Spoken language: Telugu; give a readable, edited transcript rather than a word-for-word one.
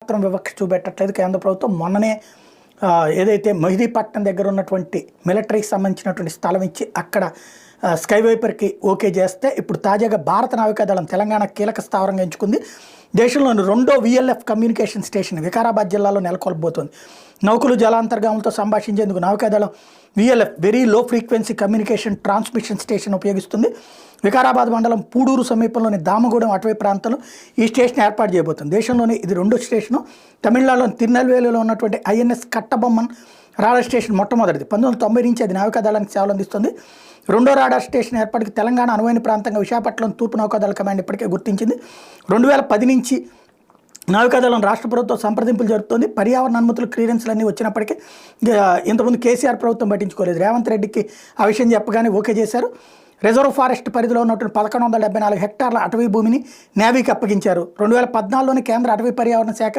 ఏమాత్రం వివక్ష చూపెట్టట్లేదు కేంద్ర ప్రభుత్వం. మొన్ననే ఏదైతే మెహదీపట్నం దగ్గర ఉన్నటువంటి మిలిటరీకి సంబంధించినటువంటి స్థలం ఇచ్చి అక్కడ స్కై వైపర్కి ఓకే చేస్తే ఇప్పుడు తాజాగా భారత నావికాదళం తెలంగాణ కీలక స్థావరంగా ఎంచుకుంది. దేశంలోని 2వ VLF కమ్యూనికేషన్ స్టేషన్ వికారాబాద్ జిల్లాలో నెలకొల్పబోతోంది. నౌకలు జలాంతర్గాములతో సంభాషించేందుకు నావికాదళం VLF very low frequency communication transmission station ఉపయోగిస్తుంది. వికారాబాద్ మండలం పూడూరు సమీపంలోని దామగూడెం అటవీ ప్రాంతంలో ఈ స్టేషన్ ఏర్పాటు చేయబోతుంది. దేశంలోని ఇది 2వ స్టేషను. తమిళనాడులోని తిరునెల్వేలిలో ఉన్నటువంటి INS కట్టబొమ్మన్ రాడార్ స్టేషన్ మొట్టమొదటిది. 1990 నుంచి అది నావికాదళానికి సేవలు అందిస్తుంది. 2వ రాడార్ స్టేషన్ ఏర్పాటుకి తెలంగాణ అనువైన ప్రాంతంగా విశాఖపట్నం తూర్పు నౌకాదళ కమాండ్ ఇప్పటికే గుర్తించింది. 2010 నుంచి నావికాదళం రాష్ట్ర ప్రభుత్వం సంప్రదింపులు జరుపుతోంది. పర్యావరణ అనుమతులు క్లియరెన్స్లు అన్నీ వచ్చినప్పటికీ ఇంతకుముందు కేసీఆర్ ప్రభుత్వం పట్టించుకోలేదు. రేవంత్ రెడ్డికి ఆ విషయం చెప్పగానే ఓకే చేశారు. రిజర్వ్ ఫారెస్ట్ పరిధిలో ఉన్నటువంటి 1174 హెక్టార్ల అటవీ భూమిని నేవీకి అప్పగించారు. 2014లోని కేంద్ర అటవీ పర్యావరణ శాఖ